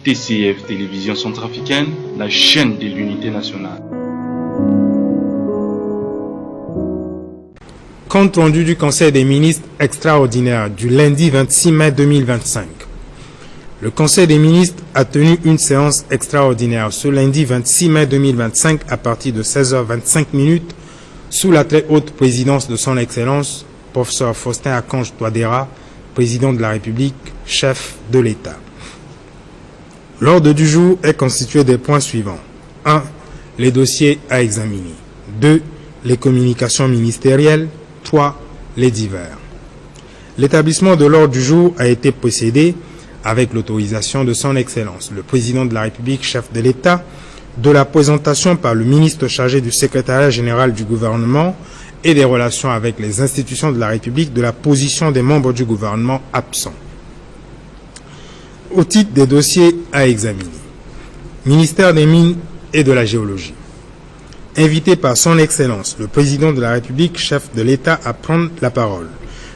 TCF Télévision Centrafricaine, la chaîne de l'unité nationale. Compte rendu du Conseil des ministres extraordinaire du lundi 26 mai 2025. Le Conseil des ministres a tenu une séance extraordinaire ce lundi 26 mai 2025 à partir de 16h25 sous la très haute présidence de son Excellence, Professeur Faustin Archange Touadéra, président de la République, chef de l'État. L'ordre du jour est constitué des points suivants. 1. Les dossiers à examiner. 2. Les communications ministérielles. 3. Les divers. L'établissement de l'ordre du jour a été procédé avec l'autorisation de son Excellence, le président de la République, chef de l'État, de la présentation par le ministre chargé du secrétariat général du gouvernement et des relations avec les institutions de la République de la position des membres du gouvernement absents. Au titre des dossiers à examiner, ministère des Mines et de la Géologie. Invité par son Excellence, le président de la République, chef de l'État, à prendre la parole,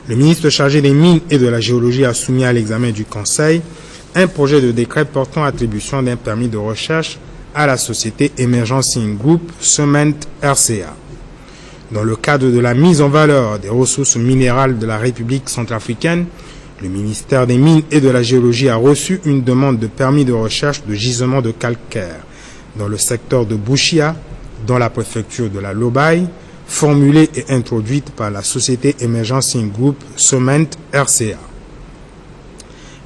le ministre chargé des Mines et de la Géologie a soumis à l'examen du Conseil un projet de décret portant attribution d'un permis de recherche à la société Emergencing Group Cement RCA. Dans le cadre de la mise en valeur des ressources minérales de la République centrafricaine, le ministère des Mines et de la Géologie a reçu une demande de permis de recherche de gisement de calcaire dans le secteur de Bushia, dans la préfecture de la Lobaye, formulée et introduite par la société Emergencing Group Cement RCA.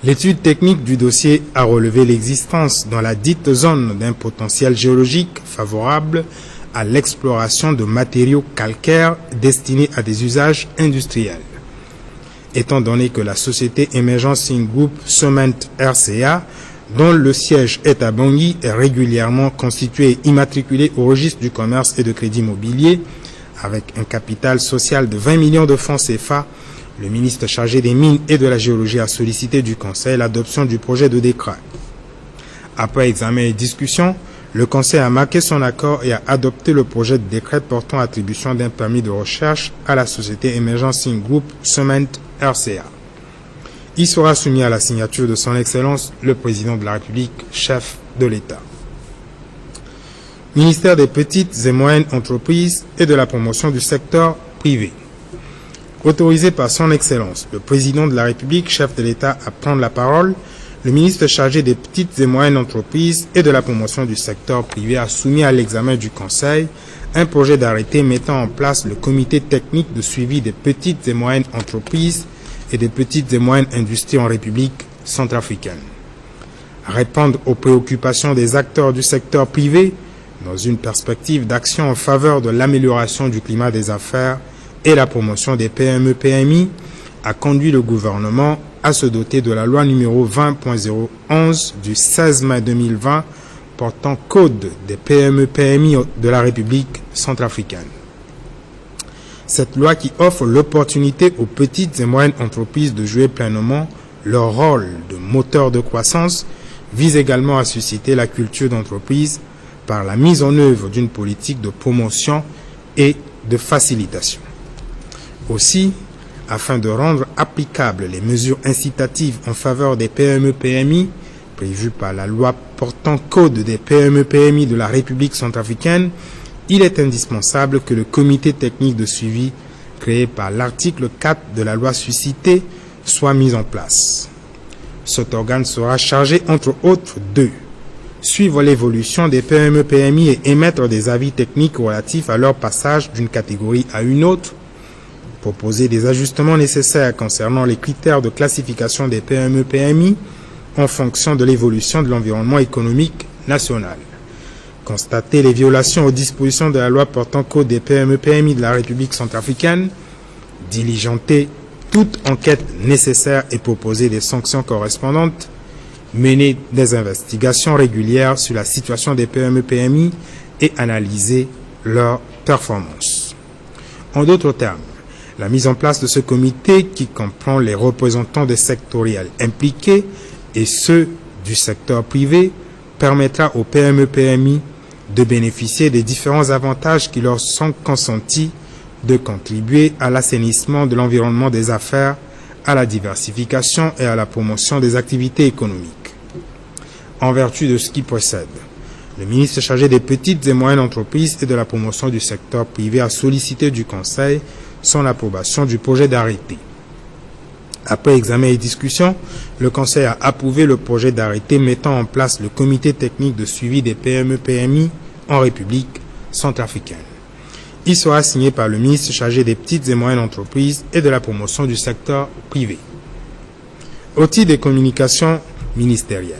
L'étude technique du dossier a relevé l'existence dans la dite zone d'un potentiel géologique favorable à l'exploration de matériaux calcaires destinés à des usages industriels. Étant donné que la société Emergencing Group Cement RCA, dont le siège est à Bangui, est régulièrement constituée et immatriculée au registre du commerce et de crédit immobilier, avec un capital social de 20 millions de francs CFA, le ministre chargé des Mines et de la Géologie a sollicité du Conseil l'adoption du projet de décret. Après examen et discussion, le Conseil a marqué son accord et a adopté le projet de décret portant attribution d'un permis de recherche à la société Emergencing Group Cement RCA. Il sera soumis à la signature de son Excellence, le président de la République, chef de l'État. Ministère des petites et moyennes entreprises et de la promotion du secteur privé. Autorisé par son Excellence, le président de la République, chef de l'État, à prendre la parole, le ministre chargé des petites et moyennes entreprises et de la promotion du secteur privé a soumis à l'examen du Conseil un projet d'arrêté mettant en place le comité technique de suivi des petites et moyennes entreprises et des petites et moyennes industries en République centrafricaine. Répondre aux préoccupations des acteurs du secteur privé dans une perspective d'action en faveur de l'amélioration du climat des affaires et la promotion des PME-PMI a conduit le gouvernement à se doter de la loi numéro 20.011 du 16 mai 2020 portant Code des PME-PMI de la République centrafricaine. Cette loi qui offre l'opportunité aux petites et moyennes entreprises de jouer pleinement leur rôle de moteur de croissance vise également à susciter la culture d'entreprise par la mise en œuvre d'une politique de promotion et de facilitation. Aussi, afin de rendre applicables les mesures incitatives en faveur des PME-PMI prévues par la loi portant Code des PME-PMI de la République centrafricaine, il est indispensable que le comité technique de suivi créé par l'article 4 de la loi suscitée soit mis en place. Cet organe sera chargé, entre autres, de suivre l'évolution des PME-PMI et émettre des avis techniques relatifs à leur passage d'une catégorie à une autre, proposer des ajustements nécessaires concernant les critères de classification des PME-PMI en fonction de l'évolution de l'environnement économique national. Constater les violations aux dispositions de la loi portant Code des PME-PMI de la République centrafricaine, diligenter toute enquête nécessaire et proposer des sanctions correspondantes, mener des investigations régulières sur la situation des PME-PMI et analyser leurs performances. En d'autres termes, la mise en place de ce comité qui comprend les représentants des sectoriels impliqués et ceux du secteur privé permettra aux PME-PMI de bénéficier des différents avantages qui leur sont consentis, de contribuer à l'assainissement de l'environnement des affaires, à la diversification et à la promotion des activités économiques. en vertu de ce qui précède. Le ministre chargé des petites et moyennes entreprises et de la promotion du secteur privé a sollicité du Conseil son approbation du projet d'arrêté. Après examen et discussion, le Conseil a approuvé le projet d'arrêté mettant en place le comité technique de suivi des PME-PMI en République centrafricaine. Il sera signé par le ministre chargé des petites et moyennes entreprises et de la promotion du secteur privé. Au titre des communications ministérielles,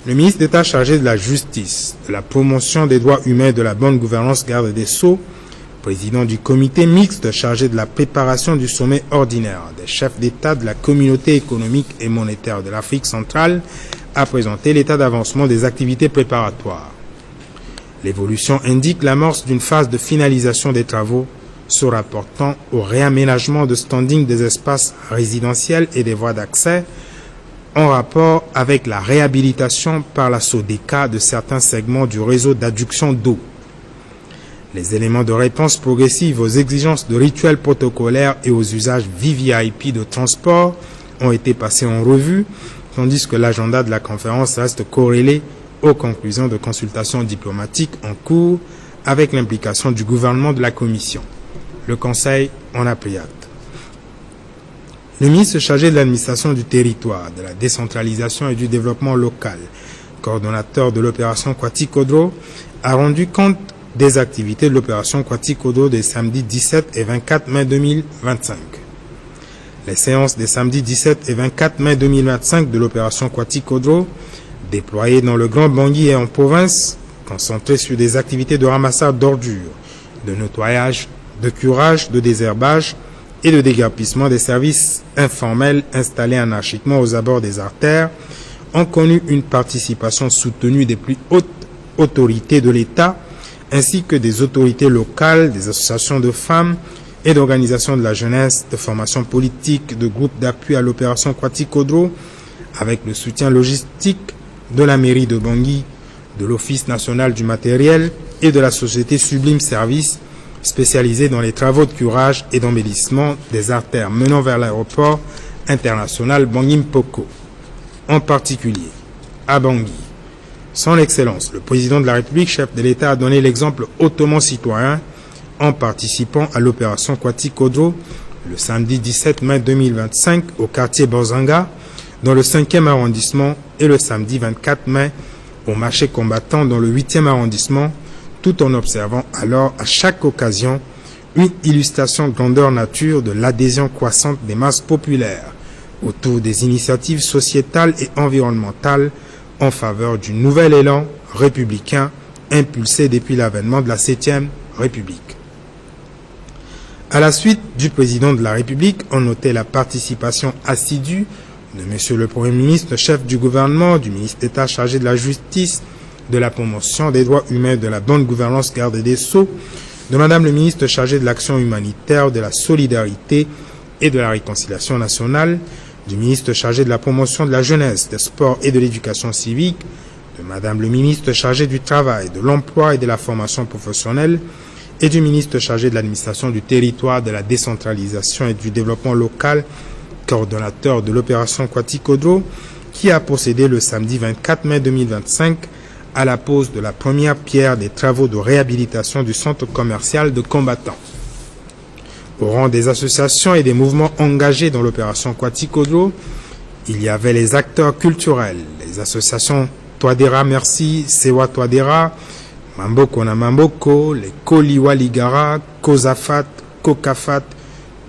le ministre d'État chargé de la justice, de la promotion des droits humains et de la bonne gouvernance, garde des Sceaux, président du comité mixte chargé de la préparation du sommet ordinaire des chefs d'État de la communauté économique et monétaire de l'Afrique centrale, a présenté l'état d'avancement des activités préparatoires. L'évolution indique l'amorce d'une phase de finalisation des travaux se rapportant au réaménagement de standing des espaces résidentiels et des voies d'accès en rapport avec la réhabilitation par la SODECA de certains segments du réseau d'adduction d'eau. Les éléments de réponse progressive aux exigences de rituels protocolaires et aux usages VVIP de transport ont été passés en revue, tandis que l'agenda de la conférence reste corrélé aux conclusions de consultations diplomatiques en cours avec l'implication du gouvernement de la Commission. Le Conseil en a pris acte. Le ministre chargé de l'administration du territoire, de la décentralisation et du développement local, coordonnateur de l'opération Kwati-Kodro, a rendu compte des activités de l'opération Kwati-Kodro des samedis 17 et 24 mai 2025. Les séances des samedis 17 et 24 mai 2025 de l'opération Kwati-Kodro, déployées dans le Grand Bangui et en province, concentrées sur des activités de ramassage d'ordures, de nettoyage, de curage, de désherbage et de déguerpissement des services informels installés anarchiquement aux abords des artères, ont connu une participation soutenue des plus hautes autorités de l'État, ainsi que des autorités locales, des associations de femmes et d'organisations de la jeunesse, de formations politiques, de groupes d'appui à l'opération Kwati-Kodro, avec le soutien logistique de la mairie de Bangui, de l'Office national du matériel et de la société Sublime Service, spécialisée dans les travaux de curage et d'embellissement des artères menant vers l'aéroport international Bangui-Mpoko. En particulier, à Bangui, Son Excellence, le président de la République, chef de l'État, a donné l'exemple hautement citoyen en participant à l'opération Kwati-Kodro le samedi 17 mai 2025 au quartier Bozanga, dans le 5e arrondissement, et le samedi 24 mai au marché combattant dans le 8e arrondissement, tout en observant alors à chaque occasion une illustration grandeur nature de l'adhésion croissante des masses populaires autour des initiatives sociétales et environnementales en faveur du nouvel élan républicain impulsé depuis l'avènement de la 7e République. À la suite du président de la République, on notait la participation assidue de M. le Premier ministre, chef du gouvernement, du ministre d'État chargé de la justice, de la promotion des droits humains, de la bonne gouvernance, garde des Sceaux, de Madame le ministre chargé de l'action humanitaire, de la solidarité et de la réconciliation nationale, du ministre chargé de la promotion de la jeunesse, des sports et de l'éducation civique, de Madame le ministre chargé du travail, de l'emploi et de la formation professionnelle, et du ministre chargé de l'administration du territoire, de la décentralisation et du développement local, coordonnateur de l'opération Kwati-Kodro, qui a procédé le samedi 24 mai 2025 à la pose de la première pierre des travaux de réhabilitation du centre commercial de Combattant. Au rang des associations et des mouvements engagés dans l'opération Kwati-Kodro, il y avait les acteurs culturels, les associations Toadera Merci, Sewa Toadera, Mamboko na Mamboko, les Koliwa Ligara, Kozafat, Kokafat,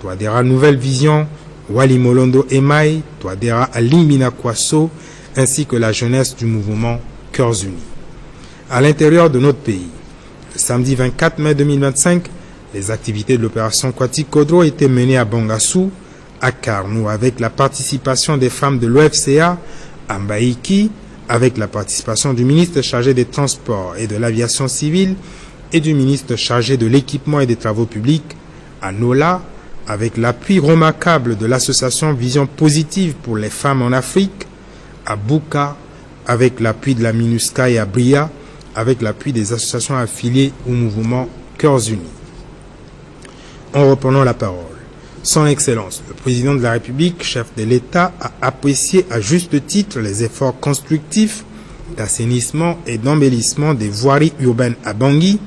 Toadera Nouvelle Vision, Wali Molondo Emai, Toadera Alimina Kwaso, ainsi que la jeunesse du mouvement Cœurs Unis. À l'intérieur de notre pays, le samedi 24 mai 2025, les activités de l'opération Kwati-Kodro étaient menées à Bangassou, à Karnou, avec la participation des femmes de l'OFCA, à Mbaïki, avec la participation du ministre chargé des Transports et de l'Aviation civile et du ministre chargé de l'Équipement et des Travaux publics, à Nola, avec l'appui remarquable de l'association Vision Positive pour les femmes en Afrique, à Bouka, avec l'appui de la MINUSCA, et à Bria, avec l'appui des associations affiliées au mouvement Cœurs Unis. En reprenant la parole, Son Excellence, le président de la République, chef de l'État, a apprécié à juste titre les efforts constructifs d'assainissement et d'embellissement des voiries urbaines à Bangui,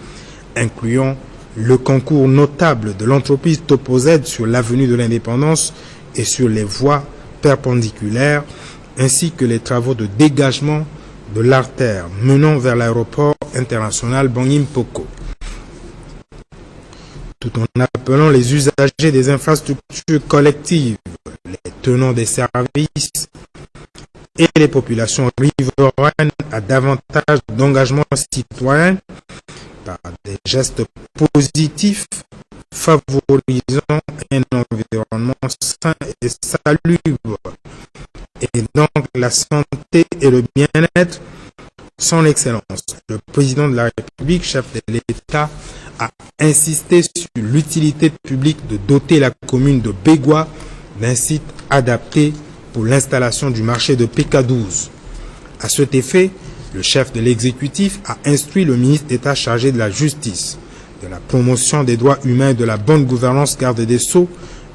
incluant le concours notable de l'entreprise Topoz sur l'avenue de l'Indépendance et sur les voies perpendiculaires, ainsi que les travaux de dégagement de l'artère menant vers l'aéroport international Bangui-Mpoko. Tout en appelant les usagers des infrastructures collectives, les tenants des services et les populations riveraines à davantage d'engagement citoyen par des gestes positifs favorisant un environnement sain et salubre et donc la santé et le bien-être. Son Excellence, le président de la République, chef de l'État, a insisté sur l'utilité publique de doter la commune de Bégua d'un site adapté pour l'installation du marché de PK12. À cet effet, le chef de l'exécutif a instruit le ministre d'État chargé de la justice, de la promotion des droits humains et de la bonne gouvernance, garde des Sceaux,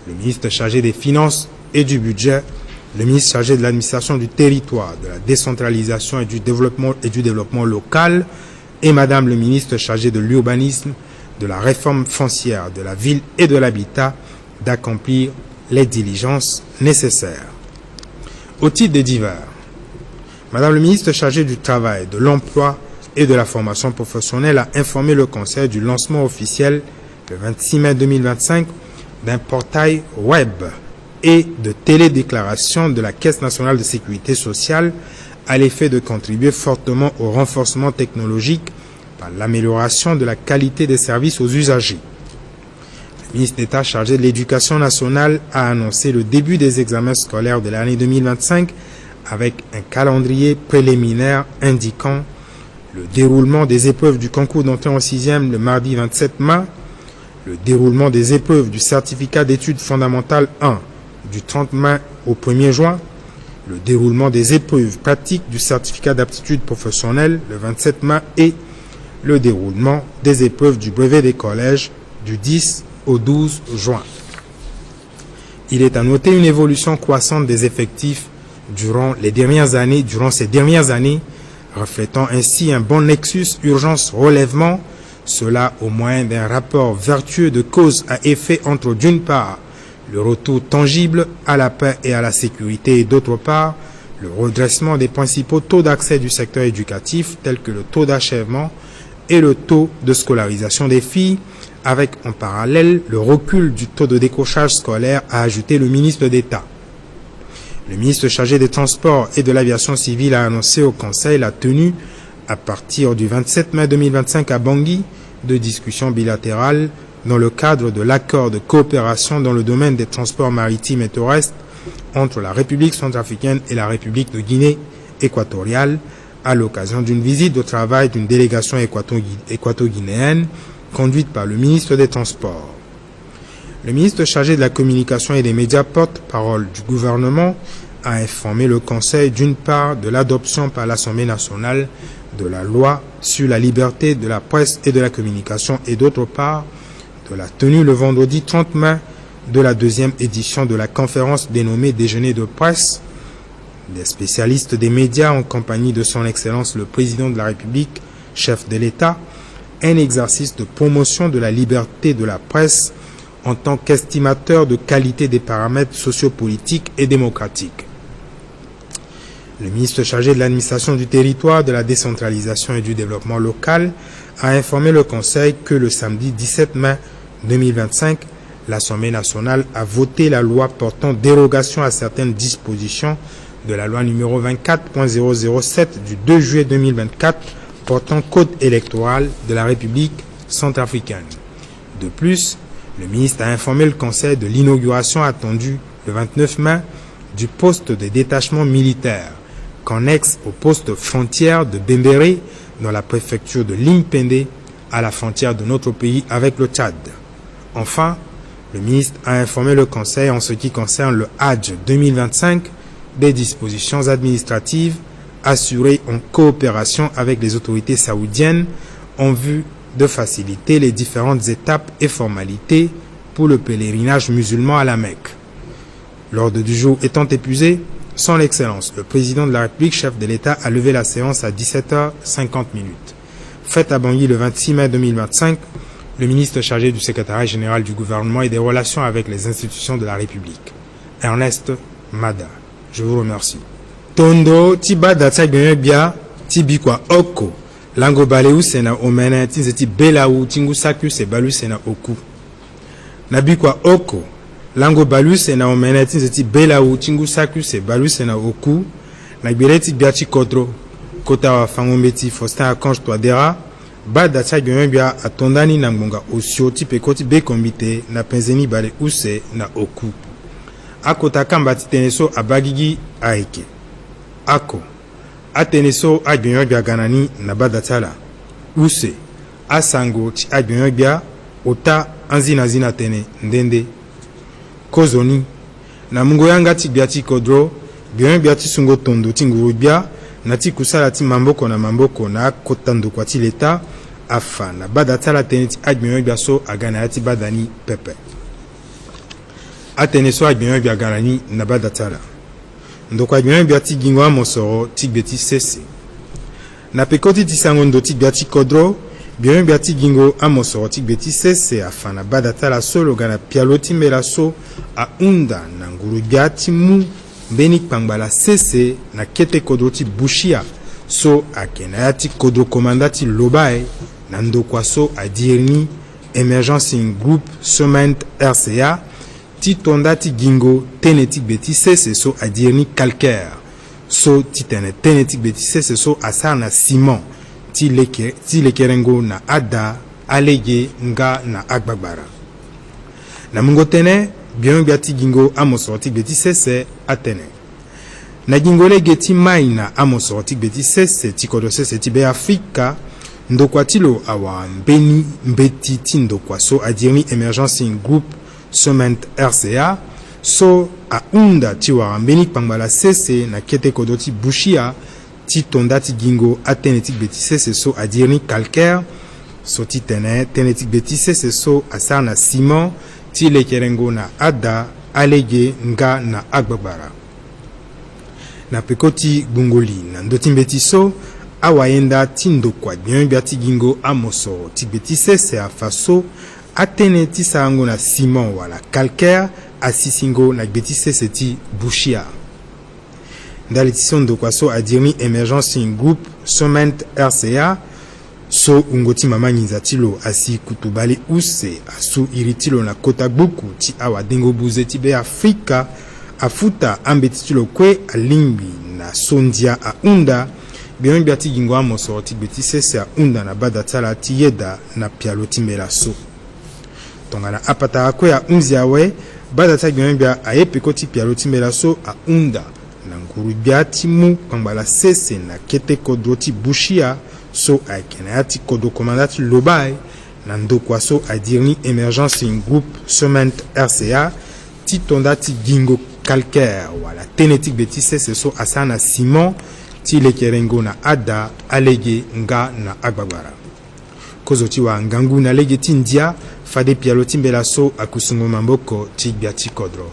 le ministre chargé des finances et du budget, le ministre chargé de l'administration du territoire, de la décentralisation et du développement local, et Madame le ministre chargé de l'urbanisme, de la réforme foncière de la ville et de l'habitat, d'accomplir les diligences nécessaires. Au titre des divers, Madame le ministre chargé du travail, de l'emploi et de la formation professionnelle a informé le Conseil du lancement officiel le 26 mai 2025 d'un portail web et de télédéclaration de la Caisse nationale de sécurité sociale à l'effet de contribuer fortement au renforcement technologique par l'amélioration de la qualité des services aux usagers. Le ministre d'État chargé de l'Éducation nationale a annoncé le début des examens scolaires de l'année 2025 avec un calendrier préliminaire indiquant le déroulement des épreuves du concours d'entrée en 6e le mardi 27 mai, le déroulement des épreuves du certificat d'études fondamentales 1 du 30 mai au 1er juin, le déroulement des épreuves pratiques du certificat d'aptitude professionnelle le 27 mai et le déroulement des épreuves du brevet des collèges du 10 au 12 juin. Il est à noter une évolution croissante des effectifs durant ces dernières années, reflétant ainsi un bon nexus urgence-relèvement, cela au moyen d'un rapport vertueux de cause à effet entre d'une part le retour tangible à la paix et à la sécurité et d'autre part le redressement des principaux taux d'accès du secteur éducatif tels que le taux d'achèvement et le taux de scolarisation des filles, avec en parallèle le recul du taux de décrochage scolaire, a ajouté le ministre d'État. Le ministre chargé des Transports et de l'Aviation civile a annoncé au Conseil la tenue, à partir du 27 mai 2025 à Bangui, de discussions bilatérales dans le cadre de l'accord de coopération dans le domaine des transports maritimes et terrestres entre la République centrafricaine et la République de Guinée équatoriale, à l'occasion d'une visite de travail d'une délégation équato-guinéenne conduite par le ministre des Transports. Le ministre chargé de la communication et des médias, porte-parole du gouvernement, a informé le Conseil d'une part de l'adoption par l'Assemblée nationale de la loi sur la liberté de la presse et de la communication et d'autre part de la tenue le vendredi 30 mai de la deuxième édition de la conférence dénommée Déjeuner de presse des spécialistes des médias en compagnie de son Excellence le Président de la République, chef de l'État, un exercice de promotion de la liberté de la presse en tant qu'estimateur de qualité des paramètres sociopolitiques et démocratiques. Le ministre chargé de l'administration du territoire, de la décentralisation et du développement local a informé le Conseil que le samedi 17 mai 2025, l'Assemblée nationale a voté la loi portant dérogation à certaines dispositions de la loi numéro 24.007 du 2 juillet 2024 portant code électoral de la République centrafricaine. De plus, le ministre a informé le Conseil de l'inauguration attendue le 29 mai du poste de détachement militaire, connexe au poste frontière de Bembéré dans la préfecture de Limpende, à la frontière de notre pays avec le Tchad. Enfin, le ministre a informé le Conseil en ce qui concerne le Hadj 2025 des dispositions administratives assurées en coopération avec les autorités saoudiennes en vue de faciliter les différentes étapes et formalités pour le pèlerinage musulman à la Mecque. L'ordre du jour étant épuisé, Son Excellence, le président de la République, chef de l'État, a levé la séance à 17h50. Fête à Bangui le 26 mai 2025, le ministre chargé du secrétariat général du gouvernement et des relations avec les institutions de la République, Ernest Mada. Je vous remercie. Tondo tibada tsagbia tibikwa oko lango baleu sena omena tinzeti belau tingu saku se balu sena oku nabikwa oko lango balu sena omena tinzeti belau tingu saku se balu sena oku nagbireti biachi kodro kota wa fangombeti Faustin Archange Touadéra bada tsagbia atondani na ngonga osio tipe koti be kombite na penzeni bale use na oku akota kambati teneso abagigi aike ako ateneso agbionyogbia ganani na badatala use asango ti agbionyogbia ota anzinazina tene ndende kozoni na mungo yanga ti gbia ti kodro gbionyogbia ti sungo tondo ti ngurubia na ti kusala ti mamboko na akota ndokua ti leta afa na badatala tene ti agbionyogbia so agana ya ti badani pepe ateneso agbionyogbia ganani na badatala ndokwa bien biati gingo amosoro tigbeti sese na pekoti tisangondo tigbati kodro bien biati gingo amosoro tigbeti sese afana badatala solo gana pialoti mela so a unda na nguru biati mu beni pangbala sese na kete kodro ti bushia so akena yati kodro komandati lobae na ndokwa so adirni Emergence Group Sement RCA ti tonda ti gingo tenetik beti sese so adirni calcaire so ti tenetik beti sese so asar na ciment ti lekerengo na ada alege nga na agbagbara na mungo tene bien biati gingo amosoti beti sese atene na gingo lege ti mai na amosoti beti sese ti kodo sese ti be Afrika ndokwa tilo awa mbeni mbeti ti ndokwa so adirni Emergence Group Sement RCA so a unda ti wara mbeni pangbala sese na kete kodo ti bushia ti tonda ti gingo atenetik beti sese so adirni calcaire so ti tenetik beti sese so asar na ciment ti lekerengo na ada alege nga na agbagbara na pekoti gbongoli na ndoti mbeti so awayenda ti ndokwa bien biati gingo amosoro ti beti sese afa so atene ti sarango na ciment wala calcaire asisingo na gbeti sese ti bushia ndali ti so ndokwa so adirni Emergence Group Sement RCA so ungo ti mama nyinza ti lo asi kutubali use asu iri ti lo na kota gbuku ti awa dengo buze ti be Afrika afuta ambeti ti lo kue alingbi na sondia a unda bien biati gingo amosoro ti gbeti sese a unda na badatala ti yeda na pialo ti mbela so tongana apata kwe ya unzi awe badata bia ayepe koti pialo timbela so a unda na nguru biati mu pangbala sese na kete kodo ti bushia so aikena yati kodo komandati lobai na ndokwa so adirni Emergence Group Sement RCA ti tonda ti gingo calcaire wala tenetik beti sese so asana ciment ti lekerengo na ada alege nga na agbagbara kozo ti wa ngangu na lege ti ndia fade pialo timbela so akusungo mamboko ti biati kodro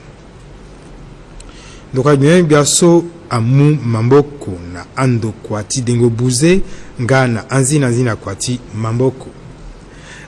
ndoka bia so amu mamboko na ando kwa ti dengo buze nga na anzina kwa ti mamboko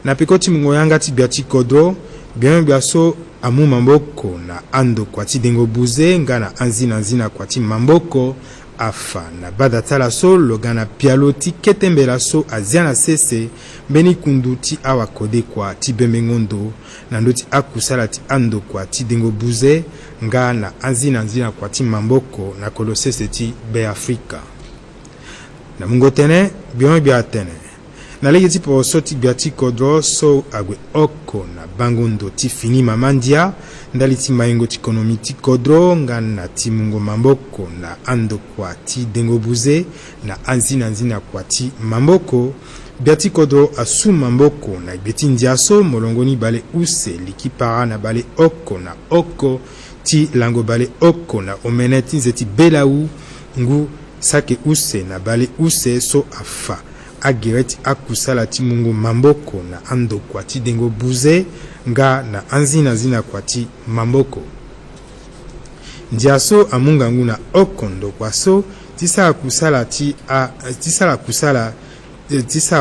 na pekoti mungo yanga ti biati kodro bia so amu mamboko na ando kwa ti dengo buze nga na anzina kwa ti mamboko afa na badatala so logana pialo ti ketembela so aziana sese beni kundu ti awa kode kwa ti bembengondo na ndoti akusala ti ando kwa ti dengo buze nga na anzina kwa ti mamboko na kolo sese ti be Afrika na mungo tene bia tene na lege ti po so ti biati kodro so agwe oko na bangondo ti fini mamandia ndali ti mayengo ti ekonomi ti kodro nga na ti mungo mamboko na ando kwa ti dengo buze na anzina kwa ti mamboko biati kodro asu mamboko na gbeti ndia so molongoni bale use liki para na bale oko na oko ti lango bale oko na omene ti nzeti belau ngu sake use na bale use so afa agireti akusala ti mungu mamboko na ando kwa ti dengo buze nga na anzina kwa ti mamboko ndiaso amungangu na okondo kwaso tisala kusala ti a tisala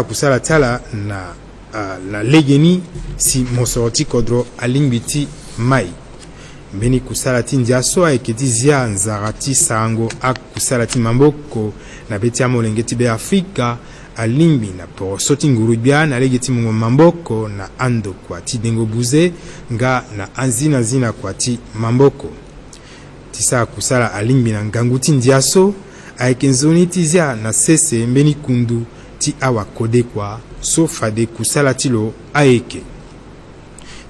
kusala tala na legeni si mosoroti kodro alingbiti mai mbeni kusala ti ndiaso ayeketi zia nzarati sango akusala ti mamboko na beti amolenge ti be Afrika alimbi na poroso ti ngurubia na lege ti mungo mamboko na ando kwa ti dengo buze nga na anzina kwa ti mamboko tisa kusala alimbi na ngangu ti ndiaso ayeke nzoni ti zia na sese mbeni kundu ti awa kode kwa so fade kusala ti lo ayeke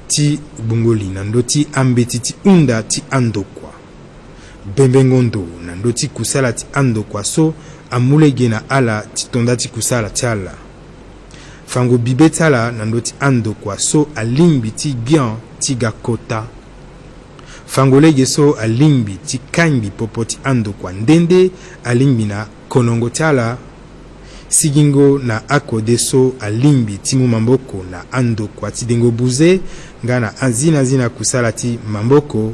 ti bongoli na ndo ti ambeti ti unda ti ando kwa bembengondo na ndo ti kusala ti ando kwa so amulege na ala ti tonda ti kusala ti ala fango bibe ti ala na ndo ti ando kwa so alimbi ti bien ti ga kota fango lege so alimbi ti kangbi popo ti ando kwa ndende alimbi na konongo ti ala sigingo na akode so alimbi ti mu mamboko na ando kwa ti dengo buze nga na anzina kusala ti mamboko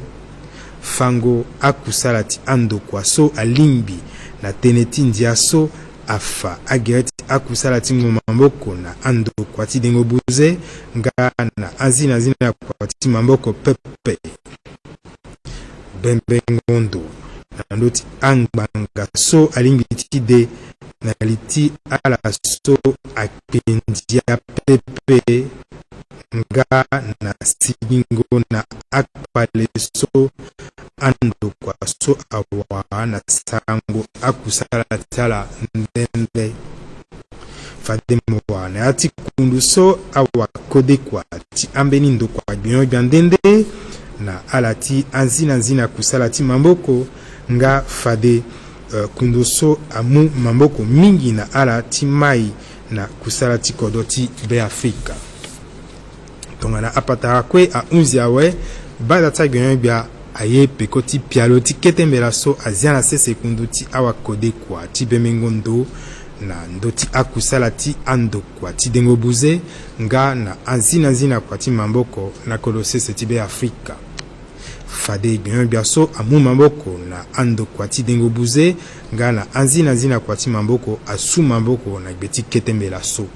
fango akusala ti ando kwa so alimbi na tene ti ndiaso afa agere ti akusala ti mu mamboko na ando kwa ti dengo buze nga na anzina kwa ti mamboko pepe bembengondo na ndo ti angbanga so alimbi ti de na liti ala so apendia pepe nga na sigingo na akpale so ando kwa so awa na sango akusala tala ndende fademo na ati kundu so awa kode kwa ti ambeni ndo kwa binyo ndende na alati anzina kusala ti mamboko nga fade kundu so amu mamboko mingi na ala ti mai na kusala ti kodo ti be Afrika tongana apatara kwe a unzi awe bada ta gwenye bia aye peko ti pialo ti ketembela so azia na sese kundu ti awa kode kwa ti bemengondo na ndo ti akusala ti ando kwa ti dengo buze nga na anzina kwa ti mamboko na kodo sese ti be Afrika fade bia so amu mamboko na ando kwa ti dengo buze nga na anzina kwa ti mamboko asu mamboko na beti ketembela so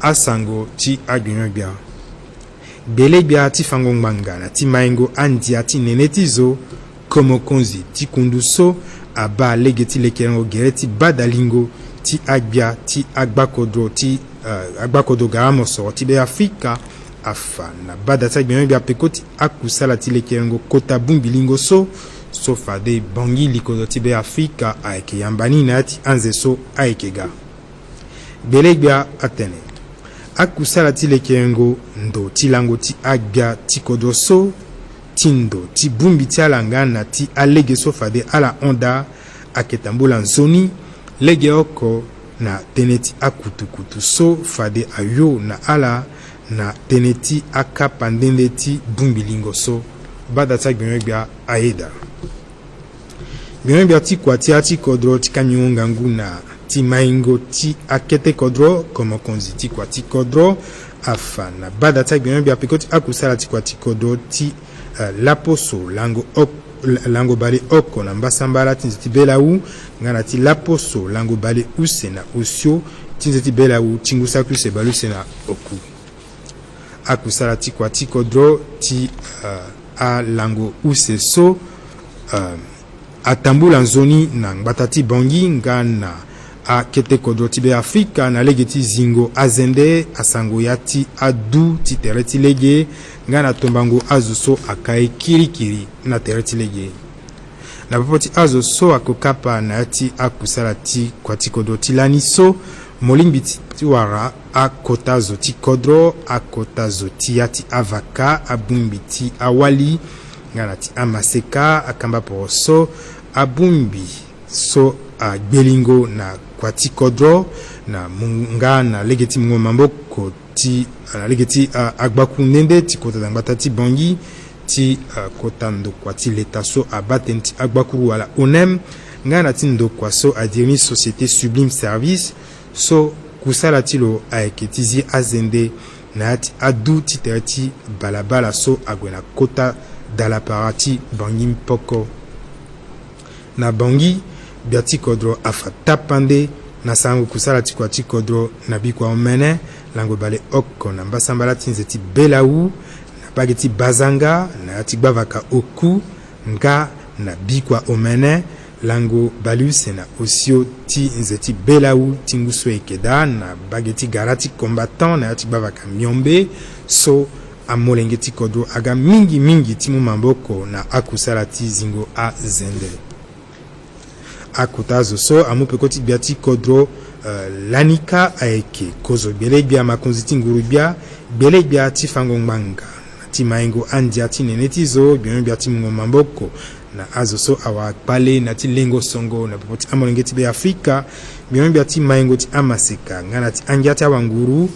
asango ti agbenyo bia bele bia ti fango ngbanga na ti maingo andia ti nene ti zo komo konzi ti kundu so aba lege ti lekerengo gere ti badalingo ti agbia ti agbakodro ti agbakodo garamo so ti be Afrika afa na bada ta agbenyo bia peko ti akusala ti lekerengo kota bumbilingo so fade bangi likodo ti be Afrika ayeke yambani na ti anze so ayeke ga bele bia atene akusala ti lekerengo ndo ti lango ti agbia ti kodo so ti ndo ti bumbi ti ala nga na ti alege so fade ala onda aketambola nzoni lege oko na tene ti akutukutu so fade ayo na ala na tene ti akapa ndende ti bumbi lingo so bada ti agbenyo gbia ayeda gbenyo gbia ti kua ti ati kodro ti kanyo ngangu na ti maingo ti akete kodro komo konzi ti kwa ti kodro afa na bada ta gbenyo bia peko ti akusala ti kwa ti kodro ti laposo lango bale oko na mbasambala ti nzeti belau nga na ti laposo lango bale use na osio ti nzeti belau tingusa kluse baluse na oku akusala ti kwa ti kodro ti a lango use so atambula nzoni na ngbata ti bangi nga na a kete kodro ti be Afrika na lege ti zingo azende asango ya ti adu ti tere ti lege nga na tombango azo so akaye kirikiri na tere ti lege na popo ti azo so akokapa na ti akusala ti kwa ti kodro ti lani so molimbi ti wara akota zo ti kodro akota zo ti ya ti avaka abumbi ti awali nga na ti amaseka akamba poro so abumbi so agbelingo na kwa ti kodro na munga na legeti mungo mamboko ti na legeti agbaku nende ti kota dangbata ti bangi ti kota ndo kwa ti leta so abaten ti agbaku wala onem nga na ti ndo kwa so adirmi société sublime service so kusala ti lo ayeke ti zi azende na ati adu ti tere ti balabala so agwe na kota dalapara ti Bangui Mpoko. Na Bangui bia ti kodro afa tapande na sango kusala ti kua ti kodro na bikua omene lango bale oko na mbasambala ti nze ti Belaou na bage ti Bazanga na ati gbavaka oku nga na bikua omene lango balu se na osio ti nze ti Belaou ti nguso ekeda na bage ti gara ti combattant na ati gbavaka miombe so amolenge ti kodro aga mingi ti mu mamboko na akusala ti zingo a zende. Akuta zo so amu pekoti bia ti kodro lanika aeke kozo gbele bia makonzi ti nguru bia gbele bia ti fango ngbanga ti maingo andia ti nene ti zo bia ti mungo mamboko na azo so awa pale na ti lengo songo na pekoti amolenge ti be Afrika bia ti maingo ti amaseka ngana ti angia ti awanguru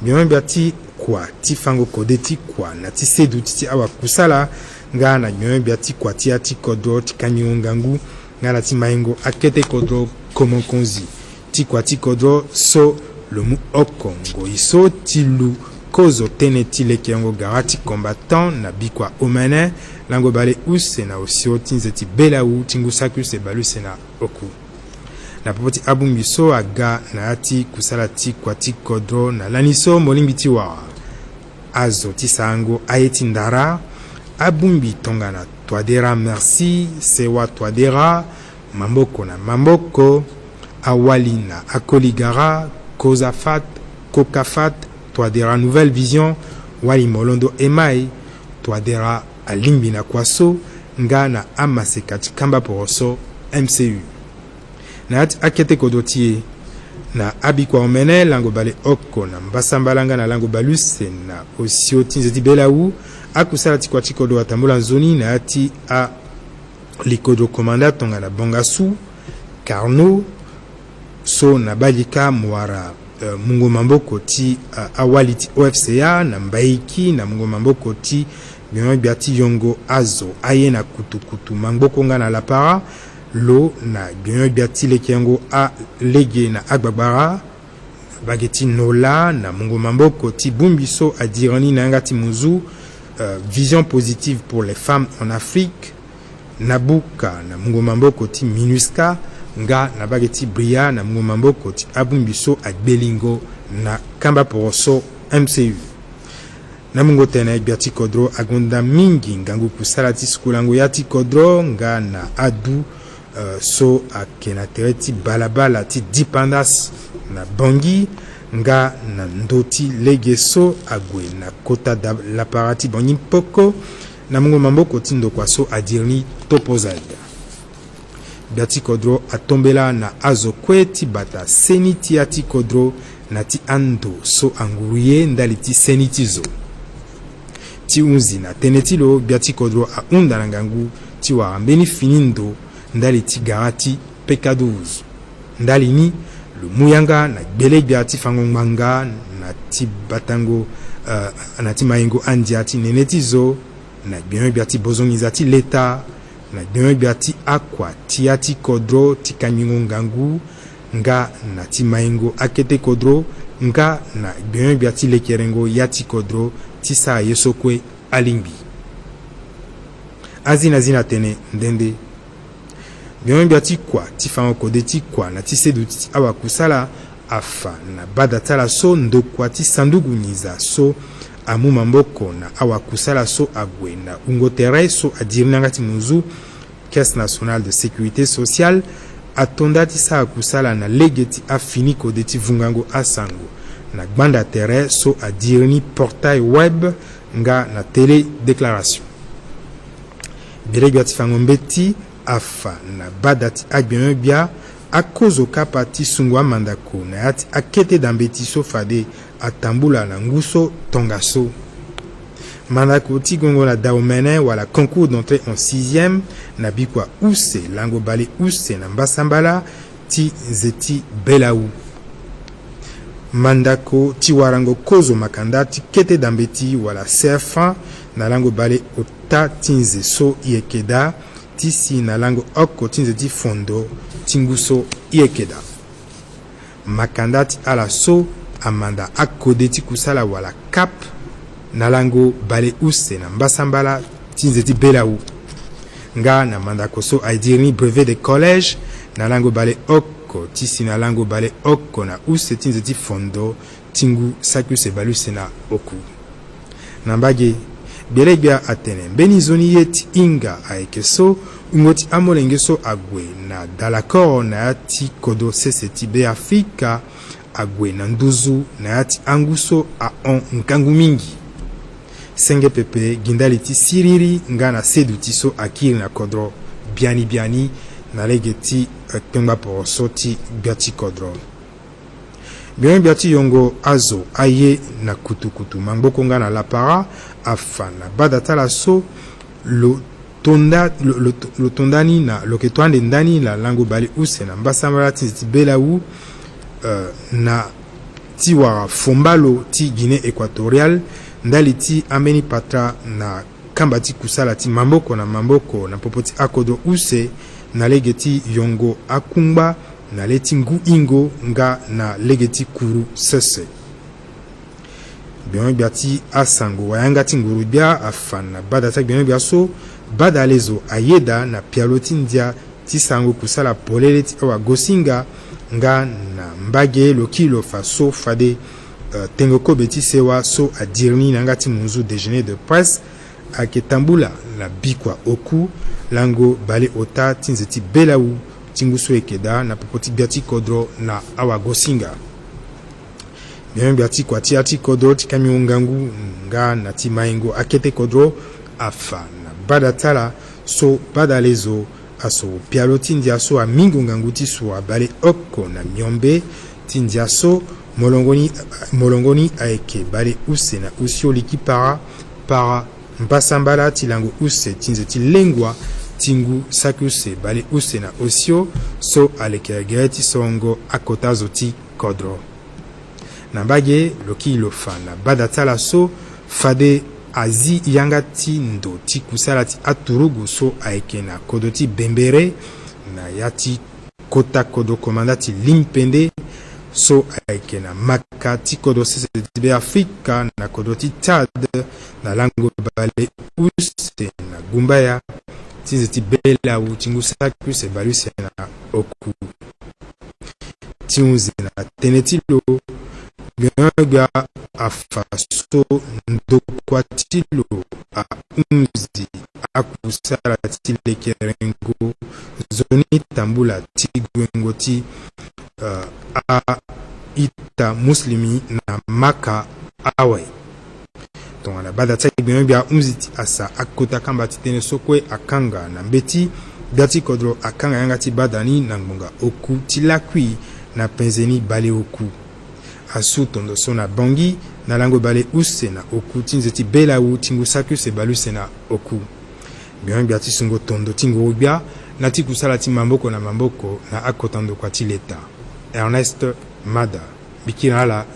bia ti kwa ti fango kode ti kwa na ti sedu ti awa kusala ngana bia ti kwa ti ati kodro ti kanyo ngangu ngana ti maingo akete kodro komo konzi ti kwa ti kodro so lomu okongo iso ti lu kozo tene ti leke yango gara ti combattant na bikua omene lango bale use na osio ti nze ti Belaou ti ngusaku se balu se na oku na popo ti abungbi so aga na ati kusala ti kwa ti kodro na lani so molimbi ti wara azo ti sango aye ti ndara abungbi tonga na Twadera merci sewa Twadera mamboko na mamboko awali na akoligara kozafat kokafat Twadera nouvelle vision wali molondo emai Twadera alimbi na kwaso nga na amaseka ti kamba poroso MCU na ati akete kodotie na abikua omene lango bale oko na mbasambala na lango baluse na osio ti nze ti Belaou akusala ti kua ti kodro atambola nzoni na ati a likodro komanda tonga na Bangassou Carnot so na balika mwara mungo mamboko ti awali ti OFCA na mbaiki na mungo mamboko ti bia ti yongo azo aye na kutukutu mamboko nga na lapara lo na bia ti leke yango a lege na agbagbara bageti nola na mungo mamboko ti bumbiso adirani na nga ti muzu vision positive pour les femmes en Afrique nabuka na mungo mamboko ti MINUSCA nga na bageti bria na mungo mamboko ti abumbiso agbelingo na kamba poroso MCU na mungo tene bia ti kodro agonda mingi ngangu kusala ti skulango ya ti kodro nga na adu so akena tere ti balabala ti Dipandas na Bangui nga na ndoti lege so agwe na kota da la parati Bangui Mpoko na mungo mamboko ti ndokwa so adirni topozada bia ti kodro atombela na azokwe ti bata seni ti ati kodro na ti ando so anguruye ndali ti seni ti zo ti unzi na tene ti lo bia ti kodro aunda na ngangu ti wara mbeni finindo ndali ti gara ti PK12 ndali ni lo muyanga na gbele bia ti fango ngbanga na ti batango na ti maingo andia ti nene ti zo na gbeme bia ti bozongiza ti leta na gbeme bia ti akwa ti ati kodro ti kanmingo ngangu nga na ti maingo akete kodro nga na gbeme bia ti lekerengo ya ti kodro ti sa yesokwe alingbi azina zina tene ndende gbeme bia ti kwa ti fango kode ti kwa na ti sedu ti awa kusala afa na bada tala so ndokwa ti sandugu niza so amu mamboko na awa kusala so agwe na ungo tere so adirnanga ti muzu Caisse nationale de sécurité sociale atonda ti sa kusala na lege ti afini kode ti vungango asango na gbanda tere so adirni portail web nga na télé déclaration bele bia ti fango mbeti afa na bada ti agbeme bia akozo kapa ti sungu amandako na ati akete dambeti so fade atambula na nguso tongaso mandako ti gongo na daomene wala concours d'entrée en 6e na bikua use lango bale use na mbasambala ti nzeti Belaou mandako ti warango kozo makanda ti kete dambeti wala CF1 na lango bale ota ti nze so iekeda ti si na lango oko ti nze ti fondo ti nguso iekeda makanda ti ala so amanda akode ti kusala wala cap na lango bale use na mbasambala tinzeti belau nga na manda koso aidirni brevet de collège na lango bale oko tisi na lango bale oko na use tinzeti fondo tingu sakuse baluse na oku na mbage Belegbia atene mbeni zoni yeti inga aekeso ngoti amolengeso agwe na dalakoro na yati kodo seseti be Afrika agwe na nduzu na yati anguso a on nkangu mingi senge pepe gindaliti siriri nga na sedutiso akiri na kodro biani na legeti pemba poroso ti biati kodro biati yongo azo aye na kutukutu mamboko nga na lapara afana badatala so lo tondani na loketwande ndani la lango bali use na mbasambala ti belau na tiwara fombalo ti Guinée équatoriale ndali ti ameni patra na kambati kusala ti mamboko na popoti akodo use na legeti yongo akumba na leti ngu ingo nga na legeti kuru sese bien biati asango wayanga ti nguru bia afana badata bien bia so badalezo ayeda na pialoti ndia ti sango kusala polele ti awa gosinga nga na mbage lokilo faso fade tengoko beti sewa so adirni nanga ti munzu déjeuner de presse aketambula la bikwa oku lango bale ota tinzeti belau tinguso ekeda na popoti biati kodro na awa gosinga bien biati kwati ati kodro ti kami ngangu nga na ti maingo akete kodro afa na badatala so badalezo aso pialo tindia so amingo ngangu ti so abale oko na miombe tindia so molongoni aeke bale use na usio liki para mpasambala ti lango use tinzeti lengwa tingu sakuse bale use na osio so alekegere ti songo akotazo ti kodro na mbage loki lofa na badatala so fade azi yanga ti ndo ti kusala ti aturugu so aeke na kodo ti bembere na yati kota kodo komanda ti limpende so aeke na maka ti kodo sese ti be Afrika na kodo ti Tchad na lango bale use na gumbaya tinze ti belau tingu sakuse baluse na oku tiunze na tenetilo Ganga afaso ndokwatilo a umzi akusala tilekerengo zoni tambula tigwengo ti a ita muslimi na maka awe donc la badata bia umzi asa akota kamba titene sokwe akanga na mbeti biati kodro akanga yanga ti badani na ngonga oku tilakwi na penzeni bale oku asu tondo so na bangi na lango bale use na oku tinzeti belau tingu sakuse baluse na oku bien biati sungo tondo tingu bia na ti kusala ti mamboko na akotando kwa ti leta Ernest Mada bikina la